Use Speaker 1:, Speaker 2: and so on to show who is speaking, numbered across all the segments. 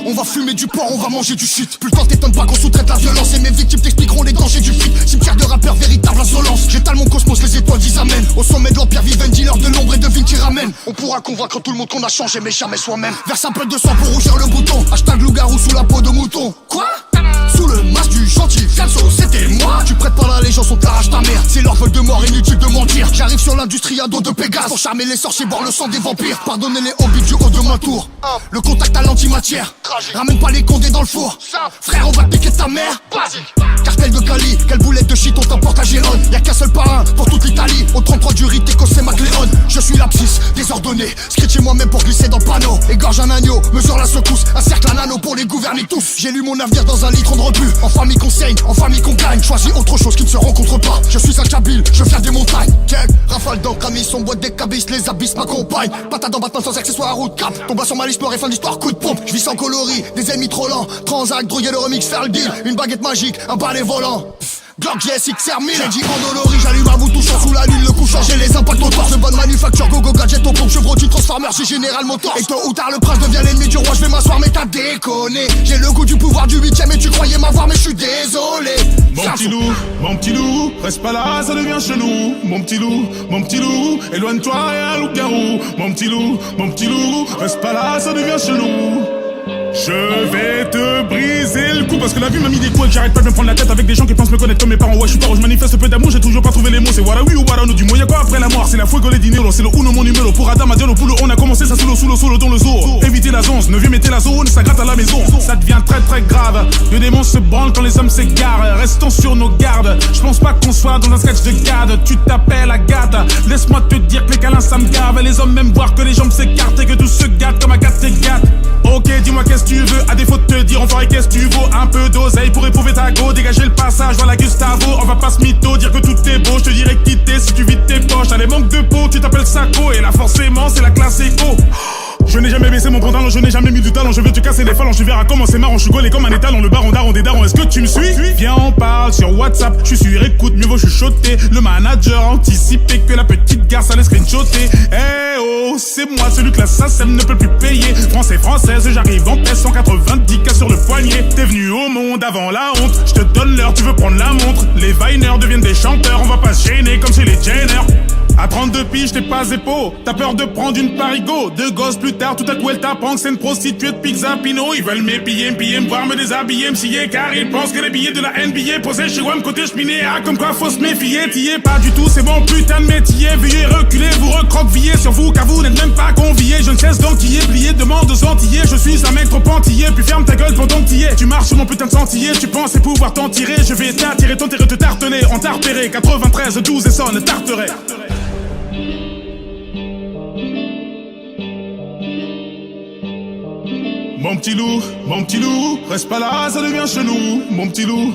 Speaker 1: On va fumer du porc, on va manger du shit. Plus le temps t'étonne pas qu'on sous-traite la violence. Et mes victimes t'expliqueront les dangers du fric. Cimetière de rappeurs, véritable insolence. J'étale mon cosmos, les étoiles disent amen. Au sommet de l'empire vivent un dealer de l'ombre et devine qui ramène. On pourra convaincre tout le monde qu'on a changé mais jamais soi-même. Verse un peu de sang pour rougir le bouton. Hashtag loup-garou sous la peau de mouton. Quoi? Sous le masque du gentil Fianso, c'était moi. Tu prêtes pas l'allégeance, on t'arrache ta mère. C'est leur vol de mort, inutile de mentir. J'arrive sur l'industrie à dos de Pégase pour charmer les sorciers, boire le sang des vampires. Pardonnez les hobbies du haut de ma tour. Le contact à l'antimatière. Ramène pas les condés dans le four. Frère, on va piquer ta mère. Cartel de Cali, quelle boulette de shit on t'emporte à Gérone. Y'a qu'un seul parrain pour toute l'Italie. Au 33 du rite, écossais MacLeod. Je suis l'abscisse, désordonné. Scritché moi-même pour glisser dans le panneau. Égorge un agneau, mesure la secousse. Un cercle à anneau pour les gouverner tous. J'ai lu mon avenir dans un litre de rebut. En famille qu'on saigne, en famille qu'on gagne. Choisis autre chose qui ne se rencontre pas. Je suis un Kabyle, je viens des montagnes. Check, rafale d'encre, amis, son boîte des cabisses. Les abysses m'accompagnent. Patate dans Batman sans accessoires à route cap. Tomba sur ma liste noire et fin d'histoire, coup de pompe. Je vis sans coloris, des ennemis trop lents. Transac, droguer le remix, faire le deal. Une baguette magique, un balai volant. Glock GS XR 1000. J'ai dit endolori, j'allume à bout touchant sous la lune, le coup changé les impacts au torse. De bonne manufacture, go gadget au pompe, Chevrolet, Transformer, j'ai Général Motors. Et tôt ou tard le prince devient l'ennemi du roi, je vais m'asseoir mais t'as déconné. J'ai le goût du pouvoir du 8ème et tu croyais m'avoir mais je suis désolé.
Speaker 2: Mon petit loup, reste pas là, ça devient chelou. Mon petit loup, éloigne-toi et un loup-garou. Mon petit loup, reste pas là, ça devient chelou. Je vais te briser le cou parce que la vie m'a mis des coups et que j'arrête pas de me prendre la tête avec des gens qui pensent me connaître comme mes parents. Ouais, je suis pas, je manifeste peu d'amour, j'ai toujours pas trouvé les mots. C'est voilà oui ou voilà non, du moins y'a quoi après la mort. C'est la fuego les dinero, c'est le uno mon numéro. Pour Adam, Adiolo, Poulo, on a commencé ça sous l'eau dans le zoo. Évitez la zone, ne viens mettez la zone, ça gratte à la maison. Ça devient très très grave, le démon se branle quand les hommes s'égarent. Restons sur nos gardes, je pense pas qu'on soit dans un sketch de garde. Tu t'appelles Agathe, laisse-moi te dire que les câlins ça me gave. Les hommes même voir que les jambes s'écartent et que tout se gâte comme Agathe s'égate. Ok, dis-moi qu'est-ce que tu veux, à défaut de te dire on ferait qu'est-ce que tu vaux. Un peu d'oseille pour éprouver ta go, dégager le passage, voilà Gustavo. On va pas se mytho, dire que tout est beau, je te dirais quitter si tu vides tes poches. T'as des manques de peau, tu t'appelles Sako, et là forcément c'est la classe éco. Je n'ai jamais baissé mon pantalon, je n'ai jamais mis du talent. Je vais te casser les phalanges, tu verras comment c'est marrant. Je suis gaulé comme un étalon, le baron daron des darons. Est-ce que tu me suis? Viens on parle sur WhatsApp, je suis sur écoute, mieux vaut chuchoter. Le manager a anticipé que la petite garce allait screenshotter. Eh oh, c'est moi celui que la SACEM ne peut plus payer. Française, j'arrive en paix, 190 cas sur le poignet. T'es venu au monde avant la honte, je te donne l'heure, tu veux prendre la montre. Les Viners deviennent des chanteurs, on va pas se gêner comme chez les Jenner. À 32 piges, t'es pas épaule. T'as peur de prendre une parigo. Deux gosses plus tard, tout à coup elle t'apprend que c'est une prostituée de Pizza Pino. Ils veulent m'épiller, me voir me déshabiller, me scier. Car ils pensent que les billets de la NBA posés chez WAM côté cheminée. Ah, comme quoi faut se méfier. T'y es pas du tout, c'est mon putain de métier. Veuillez reculer, vous recroquevillez sur vous car vous n'êtes même pas conviés. Je ne cesse d'enquiller, plier, demande aux Antillais. Je suis un mec trop antillais, puis ferme ta gueule pendant que t'y es. Tu marches sur mon putain de sentier, tu pensais pouvoir t'en tirer. Je vais t'attirer, t'enterrer, te tartener. On t'a repéré, 93, 12 et sonne, tarterait. Mon petit loup, reste pas là, ça devient chelou. Mon petit loup,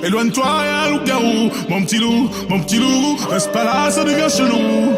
Speaker 2: éloigne-toi et un loup-garou. Mon petit loup, reste pas là, ça devient chelou.